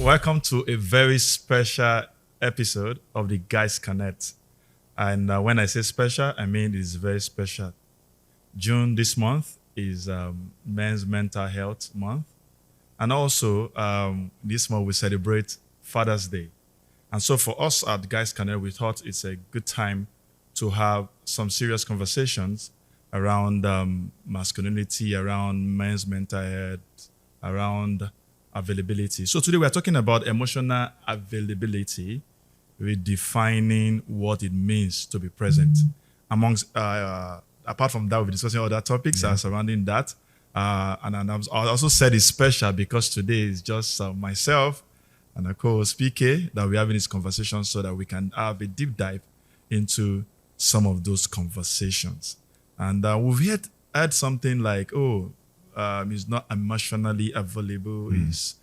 Welcome to a very special episode of the Guys Connect. And when I say special, I mean it's very special. June this month is Men's Mental Health Month. And also, this month we celebrate Father's Day. And so for us at Guys Connect, we thought it's a good time to have some serious conversations around masculinity, around men's mental health, around availability. So today we're talking about emotional availability, redefining what it means to be present. Amongst, apart from that, we'll be discussing other topics surrounding that. And I also said it's special because today is just myself and a co-host PK that we're having this conversation so that we can have a deep dive into some of those conversations. And we've heard something like, he's not emotionally available. He's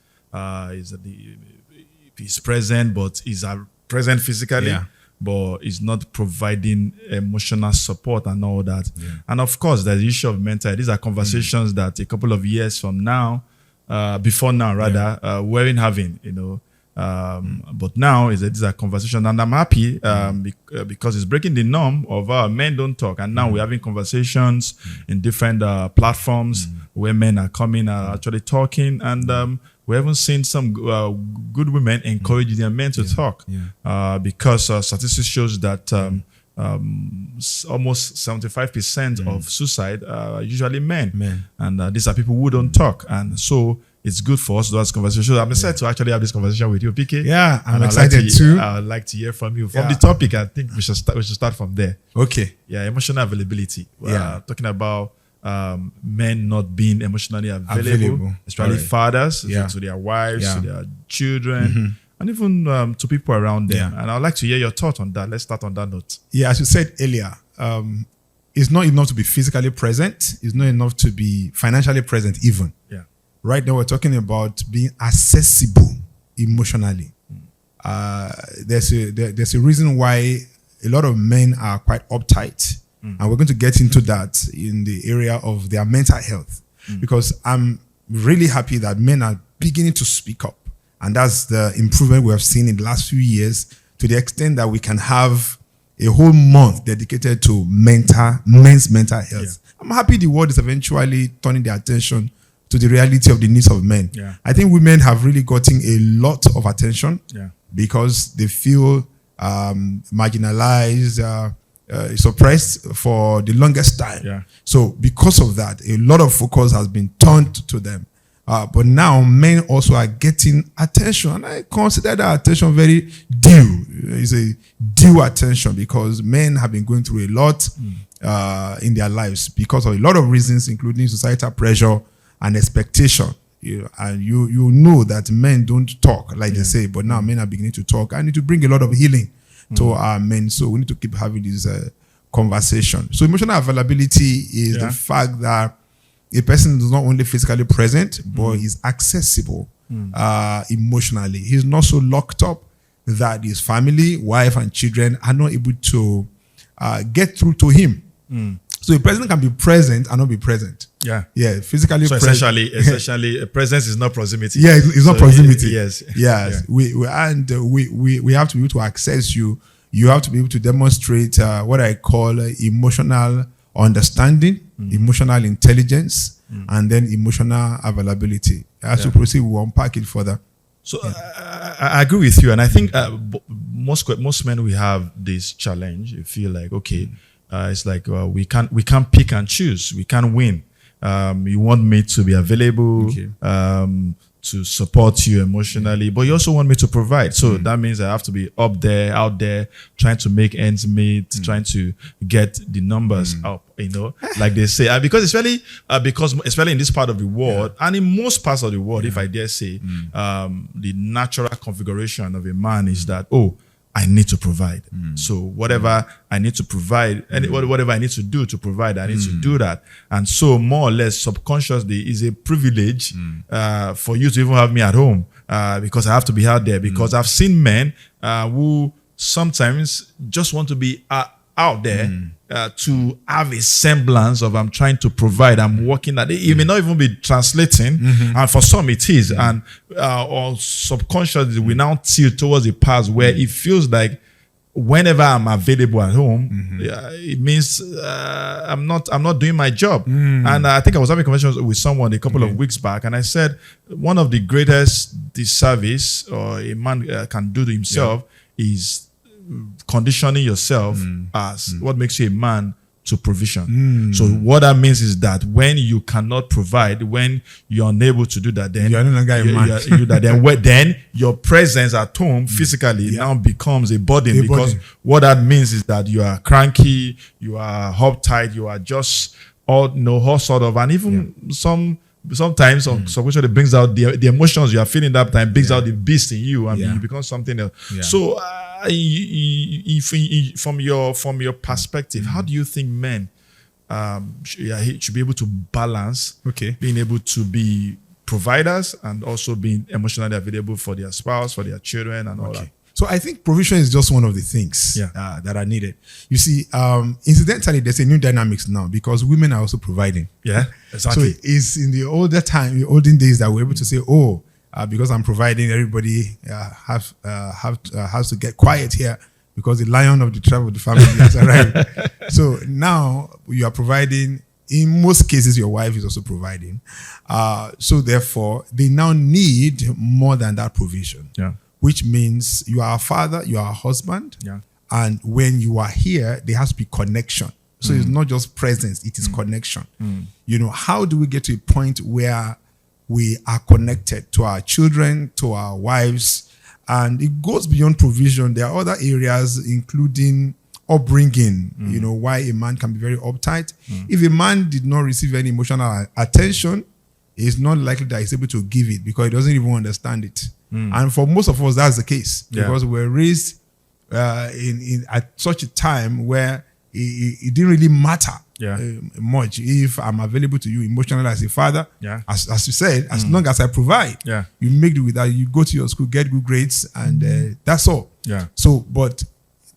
present, but he's present physically, but he's not providing emotional support and all that. Yeah. And of course, there's the issue of mental health. These are conversations that a couple of years from now, before now rather, we're having, but now these are conversations, and I'm happy because it's breaking the norm of men don't talk, and now we're having conversations in different platforms where men are coming, are actually talking, and we haven't seen some good women encouraging their men to talk because statistics shows that almost 75% of suicide are usually men. And these are people who don't talk, and so it's good for us to have this conversation. I'm excited to actually have this conversation with you, PK. Yeah, I'm excited too. I would like to hear from you. From the topic, I think we should start from there. Okay. Yeah, emotional availability. Talking about men not being emotionally available. Especially fathers to their wives, to their children, and even to people around them. And I'd like to hear your thought on that. Let's start on that note. Yeah, as you said earlier, it's not enough to be physically present. It's not enough to be financially present even. Yeah. Right now, we're talking about being accessible emotionally. There's a reason why a lot of men are quite uptight. And we're going to get into that in the area of their mental health. Because I'm really happy that men are beginning to speak up. And that's the improvement we have seen in the last few years, to the extent that we can have a whole month dedicated to men's mental health. Yeah. I'm happy the world is eventually turning their attention to the reality of the needs of men. Yeah. I think women have really gotten a lot of attention because they feel marginalized, suppressed for the longest time. Yeah. So because of that, a lot of focus has been turned to them. But now men also are getting attention, and I consider that attention very due. It's a due attention because men have been going through a lot in their lives because of a lot of reasons, including societal pressure and expectation. And you know that men don't talk like they say, but now men are beginning to talk. I need to bring a lot of healing to our men, so we need to keep having this conversation. So emotional availability is the fact that a person is not only physically present, but is accessible emotionally. He's not so locked up that his family, wife, and children are not able to get through to him. So a person can be present and not be present. Yeah, physically so present. Essentially, presence is not proximity. Yeah, it's not proximity. Yes. We have to be able to access you. You have to be able to demonstrate what I call emotional understanding, emotional intelligence, and then emotional availability. As we proceed, we'll unpack it further. So I agree with you, and I think most men, we have this challenge. You feel like, okay, it's like we can't pick and choose. We can't win. You want me to be available, to support you emotionally, but you also want me to provide. So that means I have to be out there, trying to make ends meet, trying to get the numbers up, like they say. And because especially in this part of the world, and in most parts of the world, if I dare say, the natural configuration of a man is that, I need to provide. So whatever I need to provide, and whatever I need to do to provide, I need to do that. And so more or less subconsciously is a privilege for you to even have me at home because I have to be out there. Because I've seen men who sometimes just want to be out there to have a semblance of I'm trying to provide, I'm working at it. It may not even be translating, and for some it is, and or subconsciously we now tilt towards a path where it feels like whenever I'm available at home, it means I'm not doing my job. And I think I was having a conversation with someone a couple of weeks back, and I said one of the greatest disservice or a man can do to himself is conditioning yourself as what makes you a man to provision. So what that means is that when you cannot provide, when you're unable to do that, then you're no longer a man. Then your presence at home physically now becomes a burden, because what that means is that you are cranky, you are uptight, you are just all sort of, and even sometimes subconsciously brings out the emotions you are feeling that time, brings out the beast in you, and you become something else. So from your perspective, how do you think men should be able to balance being able to be providers and also being emotionally available for their spouse, for their children, and all that? So I think provision is just one of the things that are needed. You see, incidentally, there's a new dynamics now because women are also providing. Yeah, exactly. So it's in the olden days that we're able to say, because I'm providing, everybody has to get quiet here because the lion of the tribe of the family has arrived. So now you are providing. In most cases, your wife is also providing. So therefore, they now need more than that provision. Yeah. Which means you are a father, you are a husband, and when you are here, there has to be connection. So it's not just presence, it is connection. You know, how do we get to a point where we are connected to our children, to our wives? And it goes beyond provision. There are other areas, including upbringing, you know, why a man can be very uptight. If a man did not receive any emotional attention, it's not likely that he's able to give it because he doesn't even understand it. And for most of us, that's the case because we're raised at such a time where it didn't really matter much if I'm available to you emotionally as a father. As you said, as long as I provide, you make do with that. You go to your school, get good grades, and that's all. So, but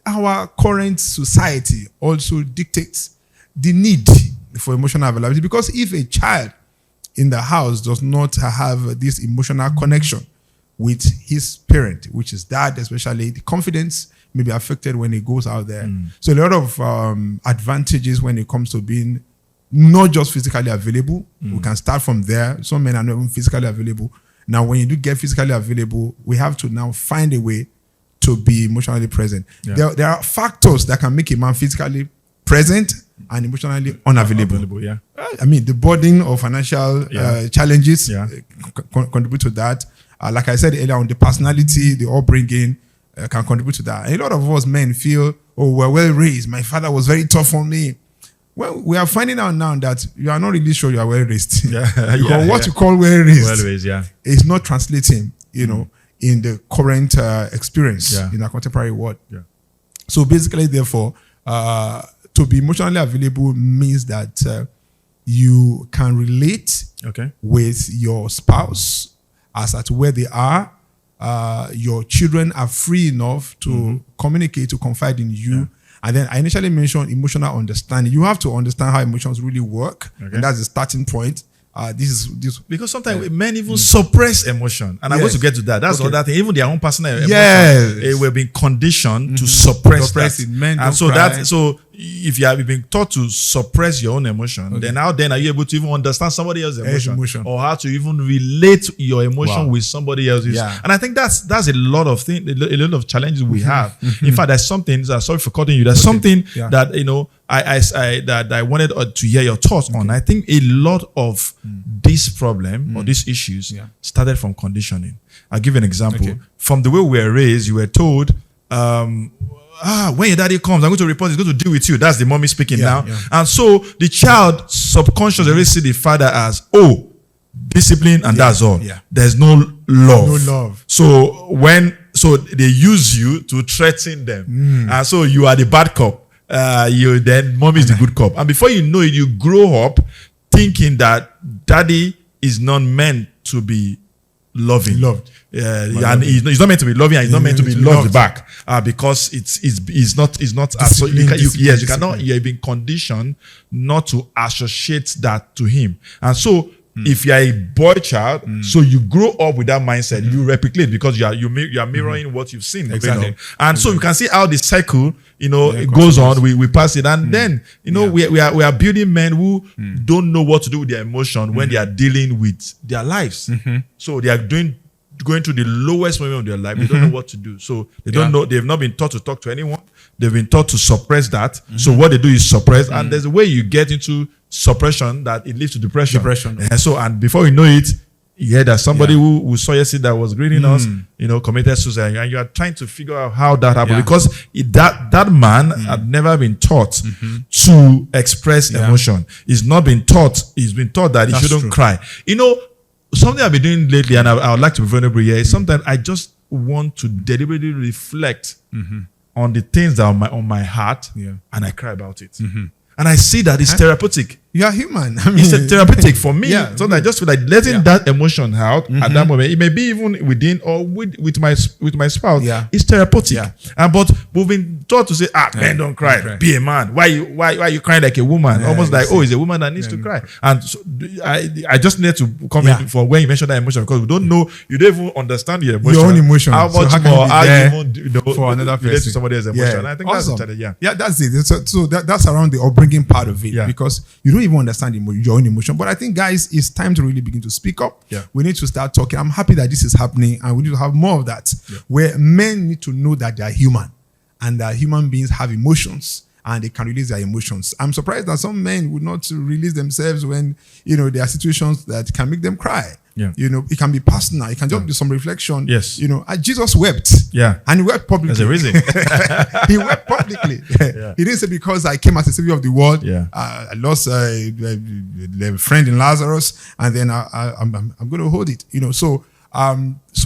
our current society also dictates the need for emotional availability, because if a child in the house does not have this emotional connection with his parent, which is dad especially, the confidence may be affected when he goes out there. So a lot of advantages when it comes to being not just physically available. We can start from there. Some men are not even physically available. Now, when you do get physically available, we have to now find a way to be emotionally present. There are factors that can make a man physically present and emotionally unavailable. I mean, the burden of financial challenges contribute to that. Like I said earlier on, the personality, the upbringing can contribute to that. And a lot of us men feel, we're well raised. My father was very tough on me. Well, we are finding out now that you are not really sure you are well raised. Because what you call well raised is not translating, you know, in the current experience in our contemporary world. So basically, therefore, to be emotionally available means that you can relate with your spouse as at where they are. Your children are free enough to communicate, to confide in you. And then I initially mentioned emotional understanding. You have to understand how emotions really work. And that's the starting point. This because sometimes men even suppress emotion, and I'm going to get to that. That's all that thing. Even their own personal emotion, we're being conditioned to suppress that. Men and so cry. So if you have been taught to suppress your own emotion, then how then are you able to even understand somebody else's emotion, or how to even relate your emotion with somebody else's? And I think that's a lot of things, a lot of challenges we have. In fact, there's something. Sorry for cutting you. There's something that I wanted to hear your thoughts on. I think a lot of this problem or these issues started from conditioning. I'll give you an example. From the way we were raised, you were told, when your daddy comes, I'm going to report, he's going to deal with you. That's the mommy speaking now. And so the child subconsciously already see the father as, discipline, and that's all. There's no love. So they use you to threaten them. And so you are the bad cop. Then mommy is the good cop. And before you know it, you grow up thinking that daddy is not meant to be loved. And he's not meant to be loving, and he's not meant to be loved back, because it's not so you cannot. You have been conditioned not to associate that to him, and so. If you are a boy child, so you grow up with that mindset, you replicate because you are mirroring what you've seen. Exactly. And so you can see how the cycle, it goes on. We pass it, and then we are building men who don't know what to do with their emotion when they are dealing with their lives. So they are going through the lowest moment of their life. They don't know what to do. So they don't know. They've not been taught to talk to anyone. They've been taught to suppress that. So what they do is suppress, and there's a way you get into suppression that it leads to depression. And before you know it, you hear that somebody who saw yesterday that was greeting us, committed suicide, and you are trying to figure out how that happened because that man had never been taught to express emotion. He's not been taught. He's been taught that he shouldn't cry. Something I've been doing lately, and I would like to be vulnerable here, is sometimes I just want to deliberately reflect on the things that are on my heart, and I cry about it. And I see that it's therapeutic. You are human. It's a therapeutic for me. So I just feel like letting that emotion out at that moment. It may be even within or with my spouse. It's therapeutic. But we've been taught to say, men don't cry. Be a man. Why are you crying like a woman? Almost like, it's a woman that needs to cry. And so I just need to comment for when you mention that emotion, because we don't know, you don't even understand your emotion. Your own emotion. How much more are you even for another person to somebody else's emotion? And I think awesome. that's that's it. So that's around the upbringing part of it, because you don't even understand your own emotion. But I think, guys, it's time to really begin to speak up. We need to start talking. I'm happy that this is happening, and we need to have more of that, where men need to know that they are human, and that human beings have emotions, and they can release their emotions. I'm surprised that some men would not release themselves when there are situations that can make them cry. It can be personal. It can just be some reflection. Jesus wept. And he wept publicly. There's a reason. He wept publicly. He didn't say, because I came as a savior of the world. I lost a friend in Lazarus, and then I'm going to hold it. So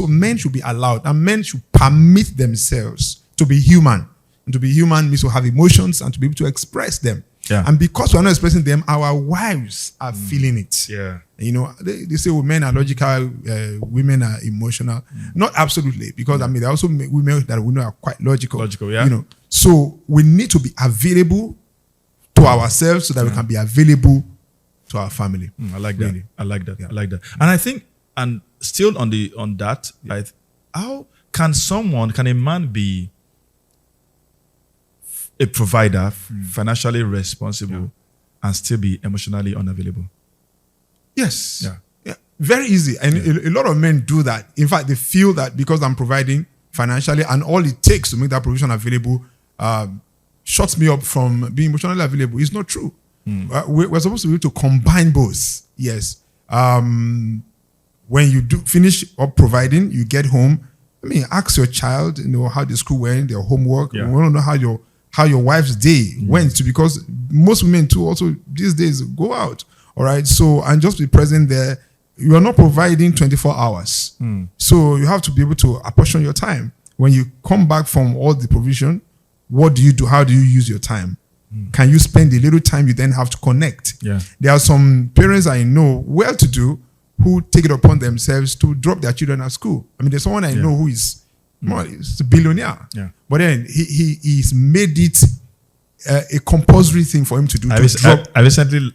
men should be allowed, and men should permit themselves to be human. And to be human means to have emotions and to be able to express them. And because we're not expressing them, our wives are feeling it. They say men are logical, women are emotional. Not absolutely, because there are also women that we know are quite logical. So we need to be available to ourselves so that we can be available to our family. I like that. Really. I like that. I like that. And I think, and still on that, how can a man be a provider, financially responsible, and still be emotionally unavailable? Yes. Very easy. And a lot of men do that. In fact, they feel that because I'm providing financially, and all it takes to make that provision available shuts me up from being emotionally available. It's not true. We're supposed to be able to combine both. Yes. When you do finish up providing, you get home. Ask your child, how the school went, their homework. We want to know how your wife's day went to, because most women too also these days go out. All right. So, and just be present there. You are not providing 24 hours. So you have to be able to apportion your time. When you come back from all the provision, what do you do? How do you use your time? Can you spend the little time you then have to connect? There are some parents I know well-to-do who take it upon themselves to drop their children at school. There's someone I know who is he's a billionaire. But then he's made it a compulsory thing for him to do. I recently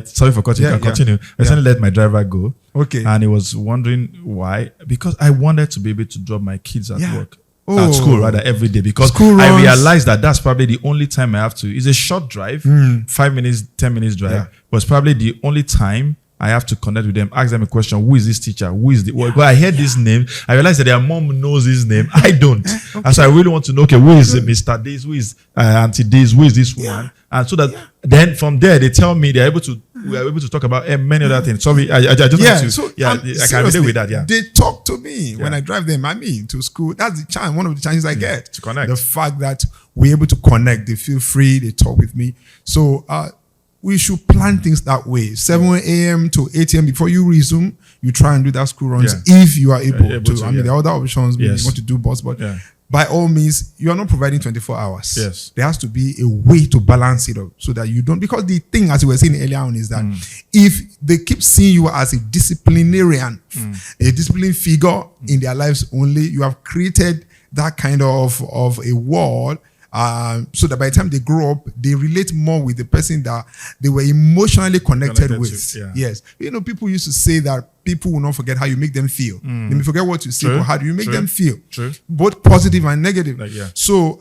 sorry for cutting, continue. I recently let my driver go. Okay. And he was wondering why. Because I wanted to be able to drop my kids at work. At school rather, every day. Because I realized that that's probably the only time I have to. It's a short drive, 5 minutes, 10 minutes drive. But it's probably the only time I have to connect with them, ask them a question. Who is this teacher? Who is the? Well, I heard this name. I realized that their mom knows his name. I don't. And so I really want to know, who is Mr. This? Who is Auntie This? Who is this woman? And so that then from there they tell me we are able to talk about many other things. Sorry, I just want to. I can relate with that. They talk to me when I drive them. to school. That's the chance. One of the chances I get to connect. The fact that we're able to connect. They feel free. They talk with me. So we should plan things that way. 7 a.m. to 8 a.m. before you resume, you try and do that school runs if you are able to. There are other options. You want to do bus, but by all means, you are not providing 24 hours. Yes. There has to be a way to balance it up so that you don't, because the thing, as we were saying earlier on, is that if they keep seeing you as a disciplinarian, a disciplined figure in their lives only, you have created that kind of a wall, so that by the time they grow up, they relate more with the person that they were emotionally connected with. Yeah. Yes. You know, people used to say that people will not forget how you make them feel. They may forget what you say, but how do you make them feel? True. Both positive and negative. Yeah. So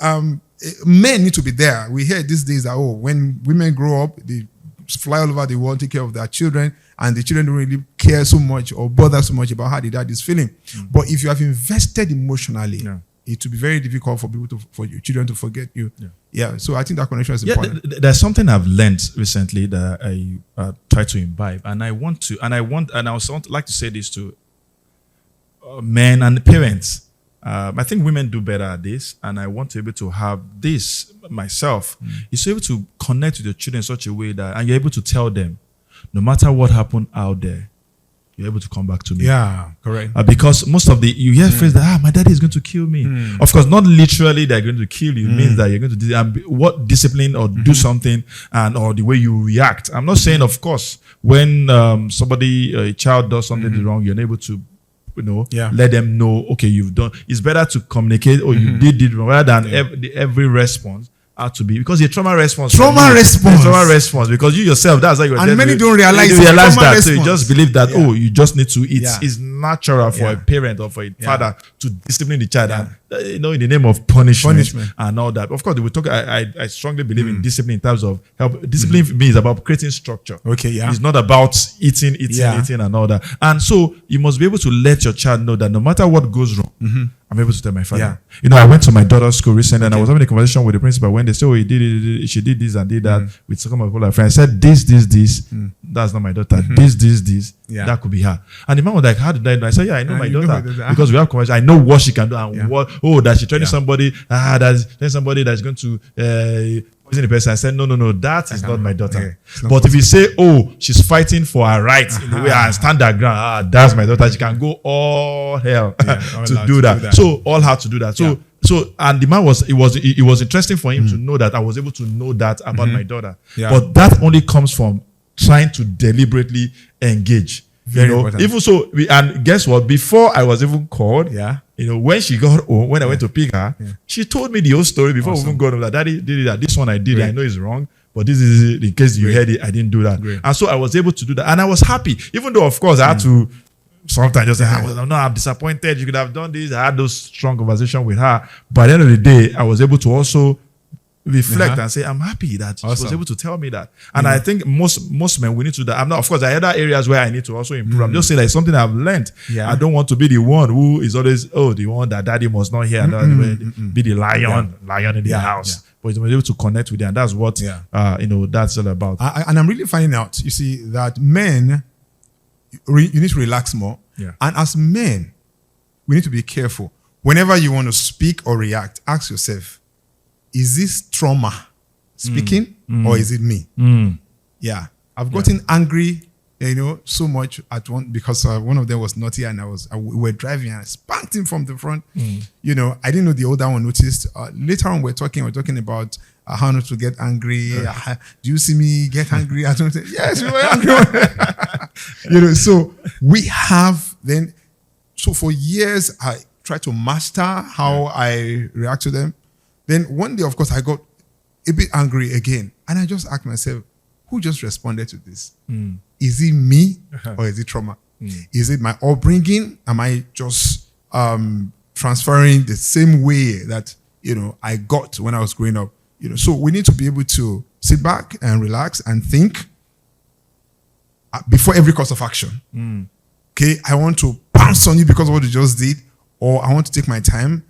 men need to be there. We hear these days that, when women grow up, they fly all over the world, take care of their children, and the children don't really care so much or bother so much about how the dad is feeling. But if you have invested emotionally, it will be very difficult for people for your children to forget you. Yeah. So I think that connection is important. There's something I've learned recently that I try to imbibe, and I also like to say this to men and parents. I think women do better at this, and I want to be able to have this myself. Is to be able to connect with your children in such a way that, and you're able to tell them, no matter what happened out there, you're able to come back to me. Yeah, correct. Because most of you hear phrases that, my daddy is going to kill me. Of course, not literally they're going to kill you. It means that you're going to what discipline or do something, or the way you react. I'm not saying, of course, when a child does something wrong, you're unable to, let them know, okay, you've done. It's better to communicate, or you did it wrong, rather than every response had to be, because your trauma response, because you yourself, that's how you're. And many don't realize that. Response. So you just believe that you just need to. It's natural for a parent or for a father to discipline the child, and in the name of punishment and all that. Of course, we talk. I strongly believe in discipline in terms of help. Discipline for me is about creating structure. Okay, it's not about eating and all that. And so you must be able to let your child know that no matter what goes wrong, I'm able to tell my father. I went to my daughter's school recently, and I was having a conversation with the principal when they said, she did this and did that with some of her friends. I said, this, that's not my daughter. This, that could be her. And the man was like, how did I know? I said, I know my daughter, because we have conversation. I know what she can do and that she training somebody. That's somebody that's going to poison the person. I said, no, that is not my daughter. But if you say, she's fighting for her rights in the way I stand her ground, that's my daughter. She can go all hell to do that. So all had to do that. So and the man it was interesting for him to know that I was able to know that about my daughter. But that only comes from trying to deliberately engage. Very important. Even so, and guess what? Before I was even called, when she got home, when I went to pick her, she told me the whole story before we even got home. That Daddy did that. This one I did. I know it's wrong, but this is in case you heard it. I didn't do that. And so I was able to do that, and I was happy. Even though, of course, I had to sometimes just say, I'm disappointed. You could have done this. I had those strong conversations with her. But at the end of the day, I was able to also reflect and say, I'm happy that she was able to tell me that. And I think most men, we need to do that. I'm not, of course, there are other areas where I need to also improve. I'm just saying like something I've learned. I don't want to be the one who is always, the one that daddy must not hear, be the lion in the house. But to be able to connect with them. That's what, that's all about. And I'm really finding out, you see, that men, you need to relax more. And as men, we need to be careful. Whenever you want to speak or react, ask yourself, is this trauma speaking or is it me? Yeah. I've gotten angry, so much at one because one of them was naughty and we were driving and I spanked him from the front. I didn't know the older one noticed. Later on, we're talking about how not to get angry. Do you see me get angry? I don't say, yes, we were angry. So we have then, so for years, I tried to master how I react to them. Then one day, of course, I got a bit angry again. And I just asked myself, who just responded to this? Is it me or is it trauma? Is it my upbringing? Am I just transferring the same way that, I got when I was growing up? So we need to be able to sit back and relax and think before every course of action. Okay, I want to bounce on you because of what you just did, or I want to take my time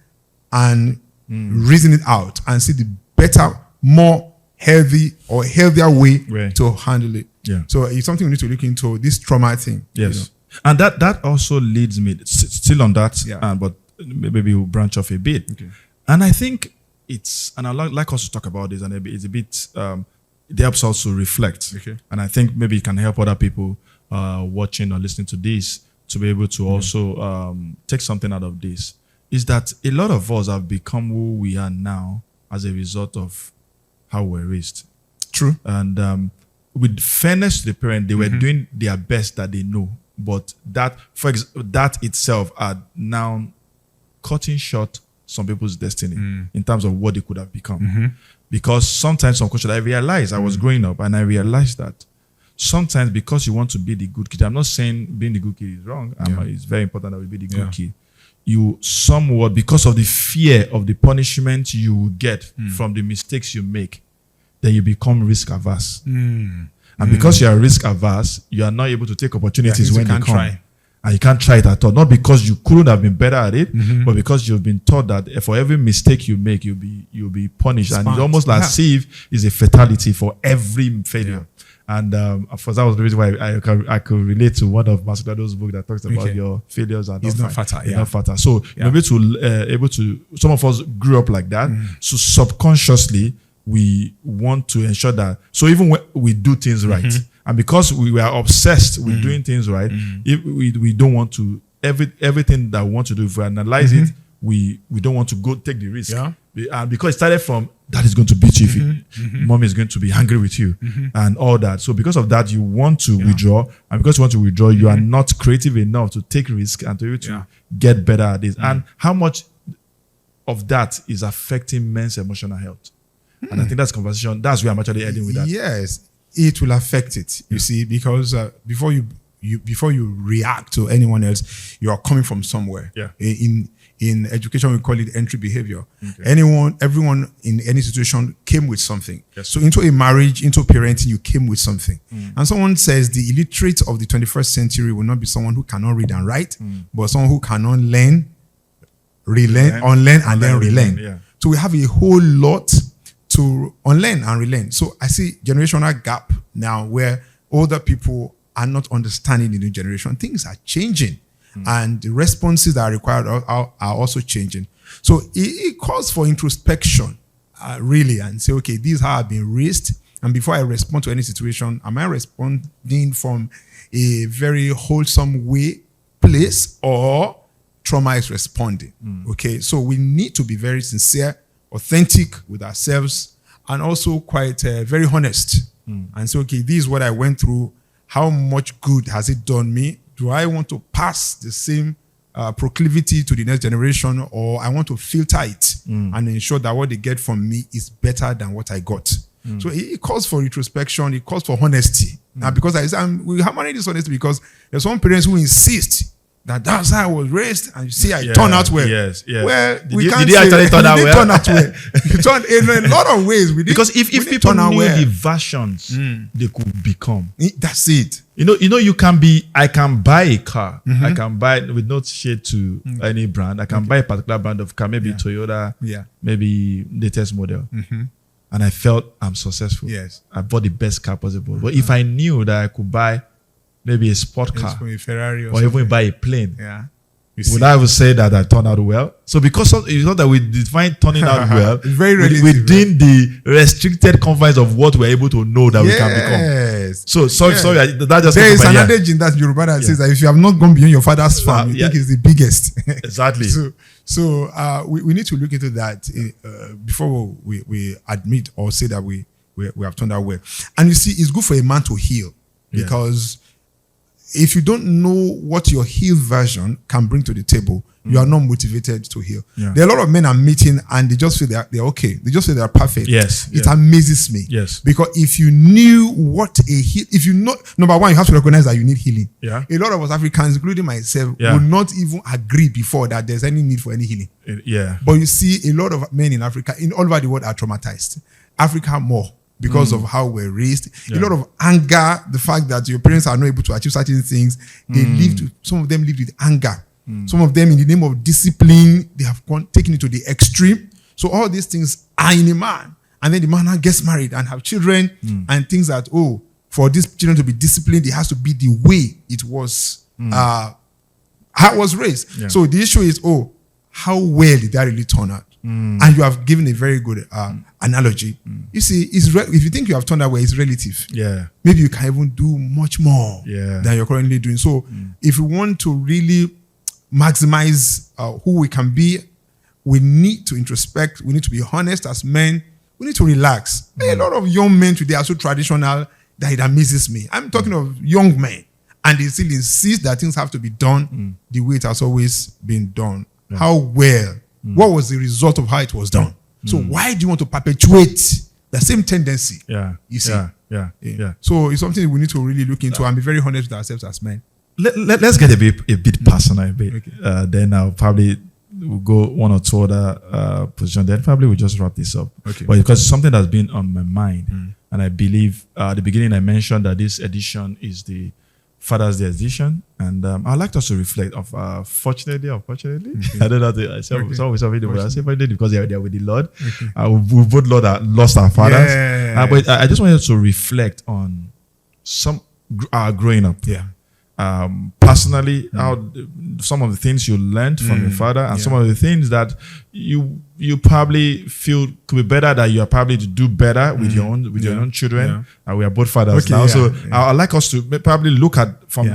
and reason it out and see the better, more healthy or healthier way to handle it. So it's something we need to look into, this trauma thing. Yes. And that also leads me, still on that, but maybe we'll branch off a bit. Okay. And I think and I'd like us to talk about this, and it's a bit, it helps us to reflect. Okay. And I think maybe it can help other people watching or listening to this to be able to also take something out of this. is that a lot of us have become who we are now as a result of how we're raised. True. And with fairness to the parent, they were doing their best that they know. But that itself are now cutting short some people's destiny in terms of what they could have become. Because sometimes, I realized I was growing up and I realized that sometimes because you want to be the good kid, I'm not saying being the good kid is wrong. It's very important that we be the good kid. You somewhat, because of the fear of the punishment you will get from the mistakes you make, then you become risk averse. And because you are risk averse, you are not able to take opportunities when they come. And you can't try it at all. Not because you couldn't have been better at it, but because you've been taught that for every mistake you make, you'll be punished. And it's almost like as if it's a fatality for every failure. And of course, that was the reason why I could relate to one of Masadado's book that talks about your failures are not fatal. Not fatal. So able to some of us grew up like that. So subconsciously we want to ensure that. So even when we do things right, and because we were obsessed with doing things right, if we don't want to everything that we want to do. If we analyze it, we don't want to go take the risk. And because it started from that is going to beat you, mom is going to be angry with you, and all that. So because of that, you want to withdraw, and because you want to withdraw, you are not creative enough to take risk and to be able to get better at this. And how much of that is affecting men's emotional health? And I think that's conversation. That's where I'm actually heading with that. Yes, it will affect it. You see, because before you react to anyone else, you are coming from somewhere. In education, we call it entry behavior. Everyone in any situation came with something. So into a marriage, into parenting, you came with something. And someone says the illiterate of the 21st century will not be someone who cannot read and write, but someone who cannot learn, relearn, unlearn, and then relearn. So we have a whole lot to unlearn and relearn. So I see generational gap now where older people are not understanding the new generation. Things are changing. And the responses that are required are also changing. So it calls for introspection, really, and say, okay, this is how I've been raised. And before I respond to any situation, am I responding from a very wholesome place, or trauma is responding? Okay, so we need to be very sincere, authentic with ourselves, and also quite very honest. And say, okay, this is what I went through. How much good has it done me? Do I want to pass the same proclivity to the next generation, or I want to filter it and ensure that what they get from me is better than what I got? So it calls for introspection. It calls for honesty. Now, because we hammer this honesty because there's some parents who insist that that's how I was raised, and you see, I turn out well. Well, we can't say actually turn out well. Turn out well. You turn in a lot of ways. Because if people knew the versions they could become, that's it. You know, I can buy a car. I can buy with no shade to any brand. I can buy a particular brand of car, maybe Toyota, maybe latest model. And I felt I'm successful. I bought the best car possible. But if I knew that I could buy maybe a sport car, a Ferrari or even buy a plane, would I would say that I turned out well? So because it's not that we define turning out well, it's very relative, within the restricted confines of what we're able to know that we can become. So sorry, that just there is an adage in that Yoruba that says that if you have not gone beyond your father's farm, you think it's the biggest. Exactly. So we need to look into that before we admit or say that we have turned out well. And you see, it's good for a man to heal, because if you don't know what your healed version can bring to the table, you are not motivated to heal. There are a lot of men I'm meeting and they just feel they're okay. They just feel they're perfect. It amazes me. Because if you knew what if you know, number one, you have to recognize that you need healing. A lot of us Africans, including myself, would not even agree before that there's any need for any healing. But you see, a lot of men in Africa, in all over the world, are traumatized. Africa more. Because of how we're raised, a lot of anger, the fact that your parents are not able to achieve certain things, some of them live with anger. Some of them, in the name of discipline, they have taken it to the extreme. So all these things are in a man. And then the man now gets married and have children and thinks that, for these children to be disciplined, it has to be the way it was, how it was raised. So the issue is, how well did that really turn out? And you have given a very good analogy. You see, if you think you have turned out well, it's relative. Maybe you can even do much more than you're currently doing. So if you want to really maximize who we can be. We need to introspect. We need to be honest as men. We need to relax. A lot of young men today are so traditional that it amazes me. I'm talking of young men, and they still insist that things have to be done the way it has always been done. Yeah. How well? What was the result of how it was done? So why do you want to perpetuate the same tendency? You see? Yeah. So it's something we need to really look into and be very honest with ourselves as men. Let's get a bit personal. Okay. Then I'll probably we'll go one or two other positions. Then probably we'll just wrap this up. Okay. But because it's something that's been on my mind, and I believe at the beginning I mentioned that this edition is the Father's Day edition, and I'd like us to reflect of fortunately or unfortunately. I don't know. I say but I say fortunately because they are with the Lord. We both lost our fathers. But I just wanted to reflect on some growing up. Personally, how some of the things you learned from your father, and some of the things that you probably feel could be better, that you are probably to do better with your own children. We are both fathers now, so I'd like us to probably look at from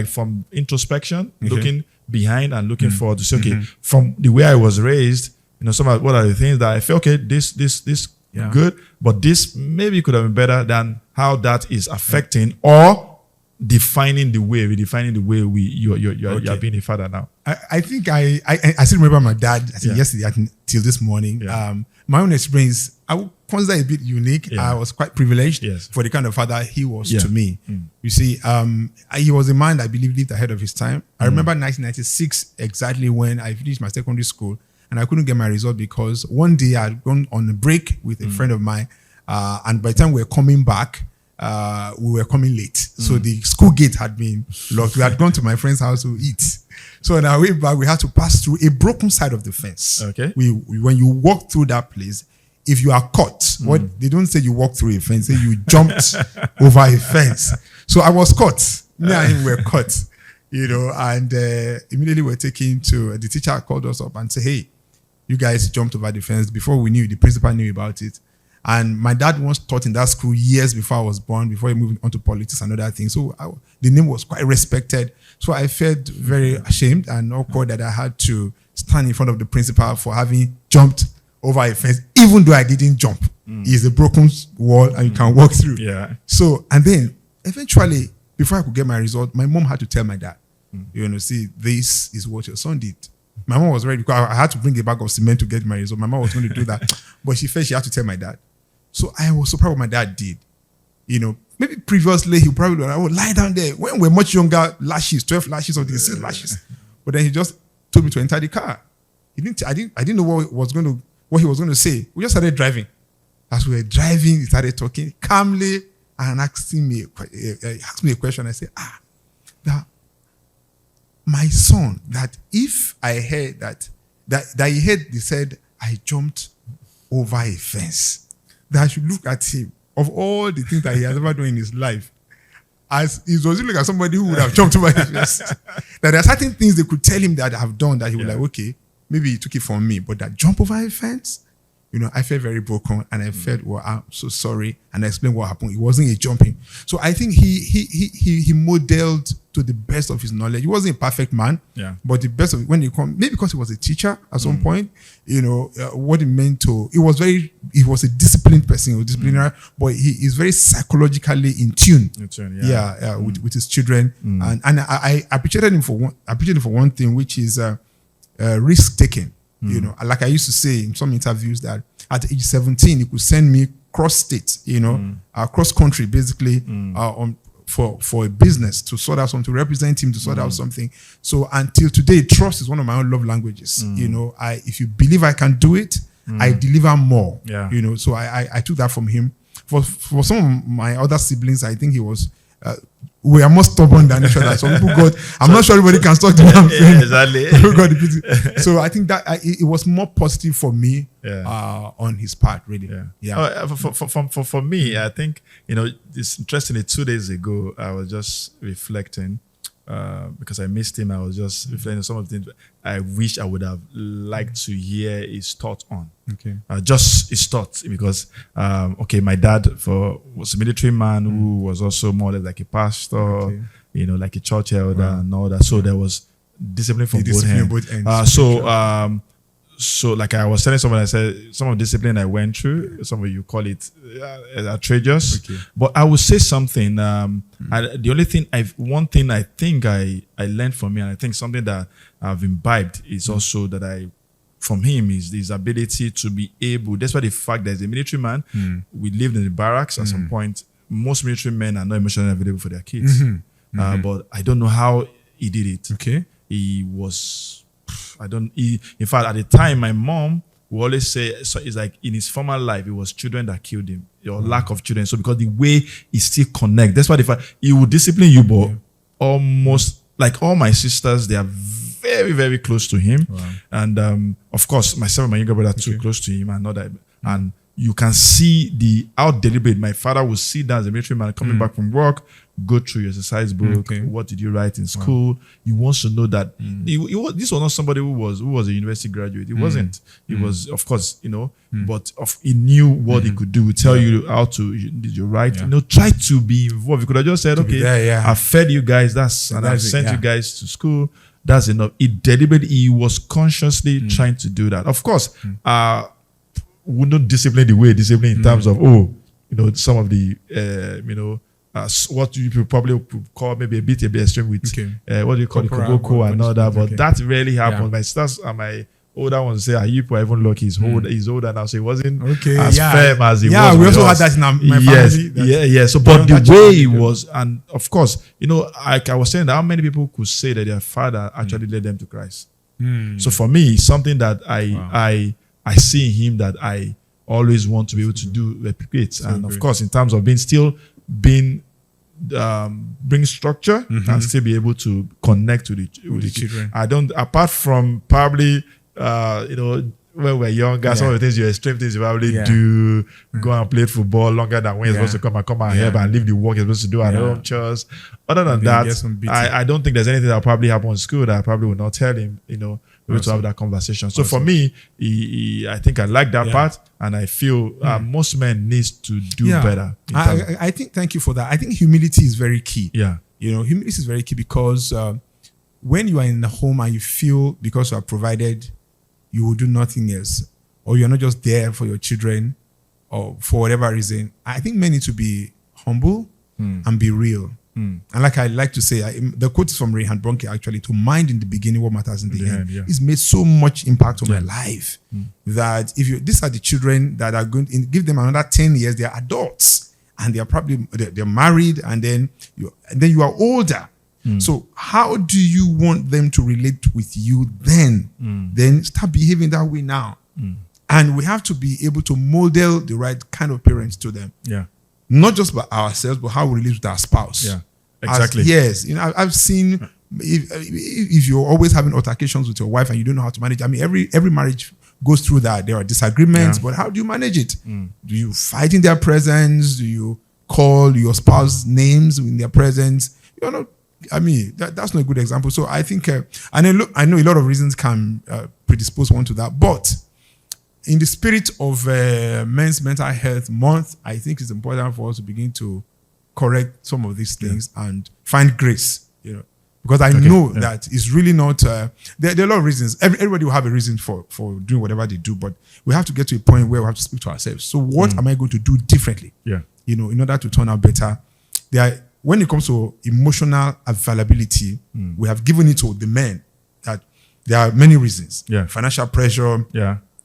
from introspection, looking behind and looking forward to say, okay, from the way I was raised, what are the things that I feel this good, but this maybe could have been better than how that is affecting or redefining the way you are being a father now. I think I still remember my dad. I think yesterday till this morning. My own experience, I would consider it a bit unique. I was quite privileged for the kind of father he was to me. You see, he was a man that I believe lived ahead of his time. I remember 1996 exactly when I finished my secondary school, and I couldn't get my result because one day I had gone on a break with a friend of mine, and by the time we were coming back, we were coming late. So the school gate had been locked. We had gone to my friend's house to eat. So on our way back, we had to pass through a broken side of the fence. Okay. When you walk through that place, if you are caught, what they don't say you walk through a fence, they say you jumped over a fence. So I was caught. Me and him were caught, and immediately we're taken to, the teacher called us up and said, hey, you guys jumped over the fence. Before we knew, the principal knew about it. And my dad once taught in that school years before I was born, before he moved on to politics and other things. So the name was quite respected. So I felt very ashamed and awkward that I had to stand in front of the principal for having jumped over a fence, even though I didn't jump. It's a broken wall and you can walk through. So, and then eventually, before I could get my result, my mom had to tell my dad, see, this is what your son did. My mom was ready because I had to bring a bag of cement to get my result. My mom was going to do that. But she felt she had to tell my dad. So I was surprised what my dad did. Maybe previously he probably I would lie down there. When we're much younger, lashes, 12 lashes or 6 lashes. But then he just told me to enter the car. I didn't know what he was going to say. We just started driving. As we were driving, he started talking calmly and asking me a question. I said, that my son, that if I heard that he heard, they said I jumped over a fence, that I should look at him, of all the things that he has ever done in his life, as he was looking at somebody who would have jumped over a fence. That there are certain things they could tell him that I have done that he would okay, maybe he took it from me, but that jump over a fence, I felt very broken, and I felt, well, I'm so sorry, and I explained what happened. It wasn't a jumping. So I think he modeled to the best of his knowledge. He wasn't a perfect man, but the best of when he come, maybe because he was a teacher at some point, what he meant to. He was a disciplined person, a disciplinary, but he is very psychologically in tune. With his children, and I appreciated him for one thing, which is risk taking. Like I used to say in some interviews that at age 17, he could send me cross state, cross country, basically, for a business to sort out something, to represent him, to sort out something. So until today, trust is one of my own love languages. If you believe I can do it, I deliver more. So I took that from him. For some of my other siblings, I think he was. We are more stubborn than each other. Some people I'm not sure everybody can talk to them. Exactly. So I think that it was more positive for me on his part, really. For me, I think, it's interesting. 2 days ago, I was just reflecting because I missed him. I was just reflecting on some of the things I wish I would have liked to hear his thoughts on. Just his thoughts, because my dad was a military man who was also more or less like a pastor, like a church elder and all that. So there was discipline from both ends. So like I was telling someone, I said some of the discipline I went through, some of you call it outrageous, but I would say something. One thing I think I learned from him, and I think something that I've imbibed is also that from him is his ability to be able, despite the fact that he's a military man, we lived in the barracks at some point. Most military men are not emotionally available for their kids, but I don't know how he did it. He was. In fact, at the time, my mom would always say, so it's like in his former life, it was children that killed him, or lack of children. So because the way he still connect, that's why he would discipline you, but almost like all my sisters, they are very, very close to him. And of course, myself and my younger brother are too close to him, and you can see how deliberate. My father would sit down as a military man coming back from work, go through your exercise book. What did you write in school? He wants to know that this was not somebody who was a university graduate. He wasn't. He was, of course, but he knew what he could do. He tell you how to did you write. Try to be involved. You could have just said, I fed you guys. And I sent you guys to school. That's enough. He was consciously trying to do that. Of course, would not discipline the way discipline in terms of some of the what you probably call maybe a bit extreme with what do you call it, koboko and all that, but that rarely happens. My sisters and my older ones say, you even lucky he's older now, so he wasn't as firm as he was. We also had that in my family. So but the way he was, and of course, like I was saying, how many people could say that their father actually led them to Christ? So for me, it's something that I see in him that I always want to be able to replicate. And of course, in terms of bring structure and still be able to connect with the children. I don't, apart from probably, when we're younger, some of the things extreme things you probably do, go and play football longer than when you're supposed to come and help and leave the work you're supposed to do at home, chores. Other than that, I don't think there's anything that probably happened in school that I probably would not tell him, to have that conversation. So for me, I think I like that part, and I feel most men need to do better. I think, thank you for that. I think humility is very key. Humility is very key because when you are in the home and you feel because you are provided, you will do nothing else, or you're not just there for your children, or for whatever reason, I think men need to be humble and be real. And like I like to say, the quote is from Reinhard Bonnke, actually, to mind in the beginning what matters in the end. It's made so much impact on my life that these are the children that are going to give them another 10 years, they are adults and they are probably they're married, and then you are older. So how do you want them to relate with you then? Then start behaving that way now. And we have to be able to model the right kind of parents to them. Not just by ourselves, but how we relate with our spouse. Exactly. I've seen if you're always having altercations with your wife and you don't know how to manage. I mean, every marriage goes through that. There are disagreements, but how do you manage it? Do you fight in their presence? Do you call your spouse names in their presence? That's not a good example. So I think, I know a lot of reasons can predispose one to that, but in the spirit of Men's Mental Health Month, I think it's important for us to begin to correct some of these things and find grace, because I know that it's really not, there are a lot of reasons. Everybody will have a reason for doing whatever they do, but we have to get to a point where we have to speak to ourselves. So what am I going to do differently? In order to turn out better? When it comes to emotional availability, we have given it to the men that there are many reasons. Financial pressure,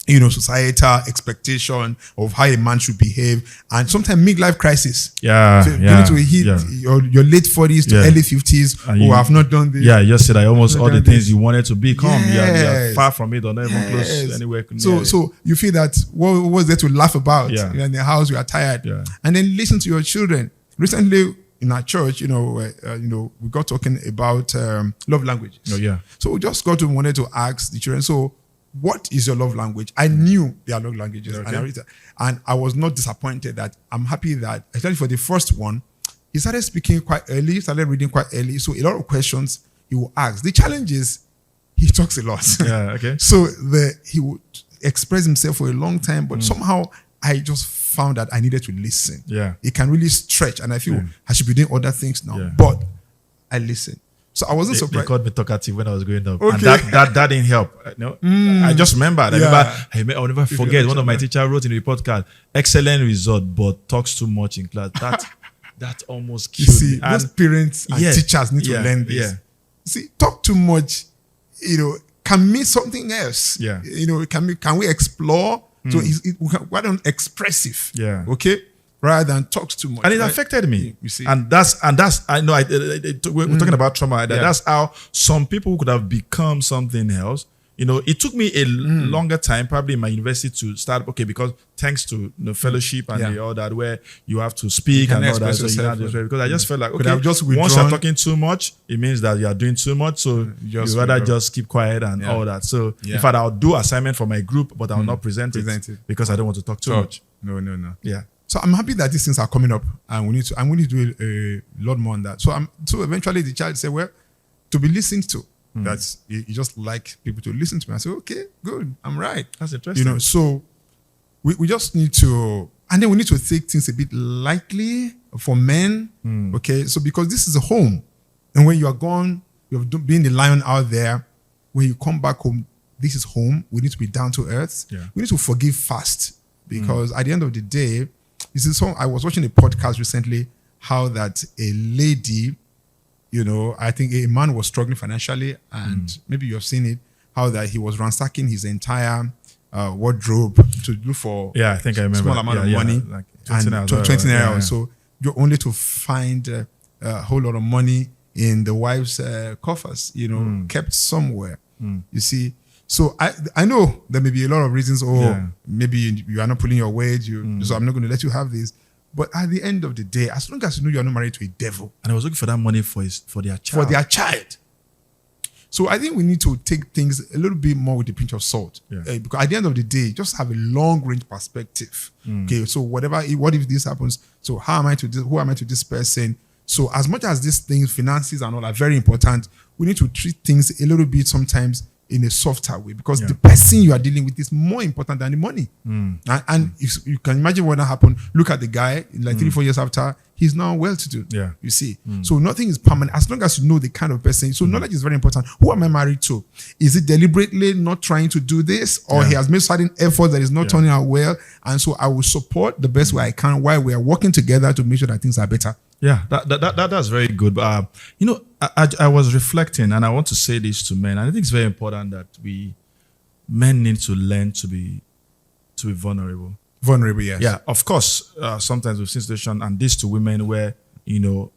societal expectation of how a man should behave, and sometimes midlife crisis. Going to hit your late 40s to early 50s who have not done this. You said almost all the things you wanted to become. You're far from it or not even close anywhere. So you feel that what was there to laugh about? You're in the house, you are tired. And then listen to your children. Recently in our church, we got talking about love languages. So we just wanted to ask the children, so what is your love language? I knew their love languages, and I was not disappointed. That I'm happy that, especially for the first one, he started speaking quite early, started reading quite early. So a lot of questions he will ask. The challenge is he talks a lot. So he would express himself for a long time, but somehow I just found that I needed to listen. It can really stretch, and I feel I should be doing other things now, but I listen. So I wasn't surprised. They called me talkative when I was growing up. Okay. And that didn't help. I just remembered. I'll never forget. One of my teachers wrote in the report card, excellent result, but talks too much in class. That almost killed me. Those parents and teachers need to learn this. Yeah. See, talk too much, can mean something else. Yeah. Can we explore? So why don't expressive? Yeah. Okay. Rather than talks too much. And it affected me. You see. And that's I know we're talking about trauma. That's how some people could have become something else. It took me a longer time, probably in my university, to start, because thanks to the fellowship and all that, where you have to speak and all that. So because I just felt like, once you're talking too much, it means that you are doing too much. So you rather just keep quiet and all that. So in fact, I'll do assignment for my group, but I'll not present it because I don't want to talk too much. No. Yeah. So I'm happy that these things are coming up, and I'm going to do a lot more on that. So eventually the child said, well, to be listened to. That's you just like people to listen to me. I say, okay, good, I'm right. That's interesting. So we just need to, and then we need to take things a bit lightly for men. Okay, so because this is a home, and when you are gone, you've been the lion out there. When you come back home, this is home. We need to be down to earth. Yeah. We need to forgive fast, because at the end of the day, this is I was watching a podcast recently, how that a lady, I think a man was struggling financially, and maybe you've seen it, how that he was ransacking his entire wardrobe to look for I think I remember. small amount of money, like 20 naira. So you're only to find a whole lot of money in the wife's coffers, kept somewhere. You see. So I know there may be a lot of reasons. Maybe you are not pulling your weight. So I'm not going to let you have this. But at the end of the day, as long as you know you are not married to a devil, and I was looking for that money for their child. For their child. So I think we need to take things a little bit more with a pinch of salt. Because at the end of the day, just have a long range perspective. Okay. So what if this happens? So who am I to this person? So as much as these things, finances and all are very important, we need to treat things a little bit sometimes in a softer way, because the person you are dealing with is more important than the money. And you can imagine what happened. Look at the guy, like 3-4 years after, he's now well-to-do. Yeah. You see. So nothing is permanent as long as you know the kind of person. So knowledge is very important. Who am I married to? Is it deliberately not trying to do this, or he has made certain effort that is not turning out well? And so I will support the best way I can while we are working together to make sure that things are better. Yeah, that's very good. I was reflecting, and I want to say this to men. I think it's very important that men need to learn to be vulnerable. Vulnerable, yes. Yeah, of course. Sometimes we've seen situations, and this to women where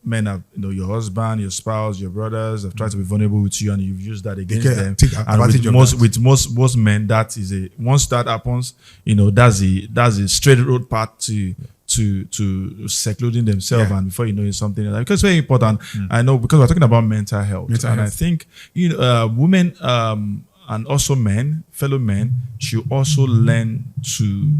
men have, your husband, your spouse, your brothers have tried to be vulnerable with you, and you've used that against them. With most men, that is once that happens, that's a straight road path to secluding themselves, and before you know it's something like that. Because it's very important. I know, because we're talking about mental health. I think women and also men, fellow men, should also learn to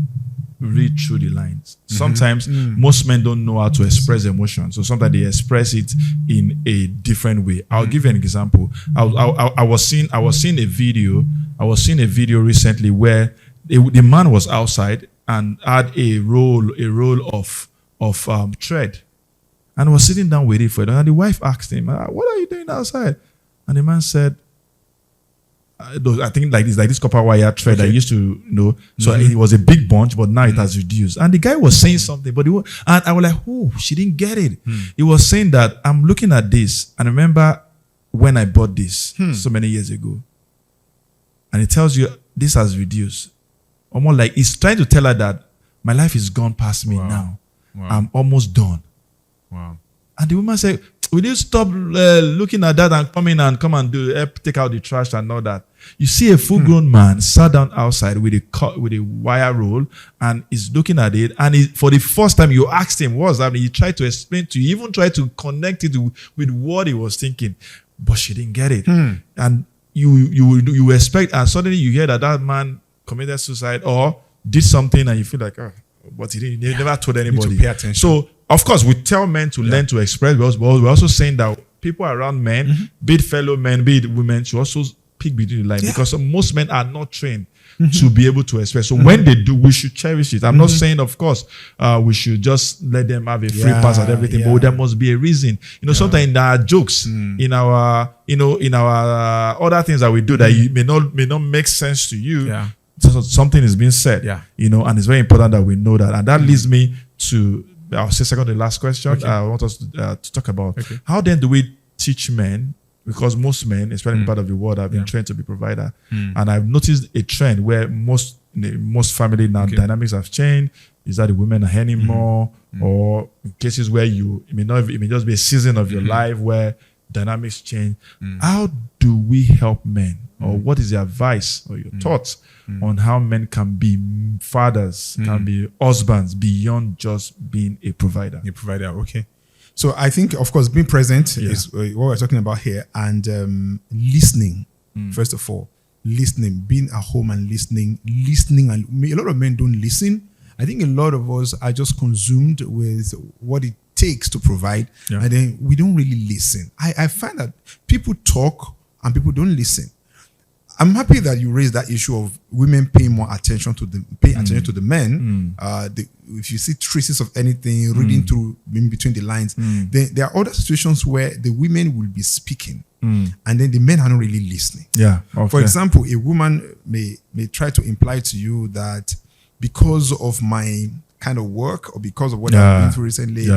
read through the lines. Sometimes most men don't know how to express emotion, so sometimes they express it in a different way. I'll give you an example. I was seeing a video recently where the man was outside and had a roll of thread, and was sitting down waiting for it. And the wife asked him, "What are you doing outside?" And the man said, "I think like this copper wire thread I used to So it was a big bunch, but now it has reduced." And the guy was saying something, and I was like, "Oh, she didn't get it." He was saying that, "I'm looking at this, and remember when I bought this so many years ago, and it tells you this has reduced." Almost like he's trying to tell her that my life is gone past me now. Wow. I'm almost done. Wow. And the woman said, "Will you stop looking at that and come and take out the trash and all that?" You see a full-grown man sat down outside with a wire roll and is looking at it. And for the first time, you asked him what's happening. He tried to explain to you, even tried to connect it with what he was thinking, but she didn't get it. And you expect, and suddenly you hear that man committed suicide or did something, and you feel like, but he never told anybody. You need to pay attention. So, of course, we tell men to learn to express, but we're also saying that people around men, be it fellow men, be it women, should also pick between the lines because most men are not trained to be able to express. So when they do, we should cherish it. I'm not saying, of course, we should just let them have a free pass at everything, but there must be a reason. Sometimes in our jokes, in our, in our other things that we do that may not make sense to you. So something is being said, and it's very important that we know that. And that leads me to, I'll say second to the last question. I want us to talk about how then do we teach men? Because most men, especially in part of the world, have been trained to be provider. And I've noticed a trend where most family now dynamics have changed. Is that the women are earning more, or in cases where it may just be a season of your life where dynamics change. How do we help men, or what is your advice or your thoughts on how men can be fathers, can be husbands beyond just being a provider? A provider, okay. So I think, of course, being present is what we're talking about here, and listening. First of all, listening, being at home and listening, and a lot of men don't listen. I think a lot of us are just consumed with what it takes to provide, and then we don't really listen. I find that people talk and people don't listen. I'm happy that you raised that issue of women paying more attention to the men. If you see traces of anything, reading through in between the lines, then there are other situations where the women will be speaking, and then the men are not really listening. For example, a woman may try to imply to you that because of my kind of work or because of what I've been through recently,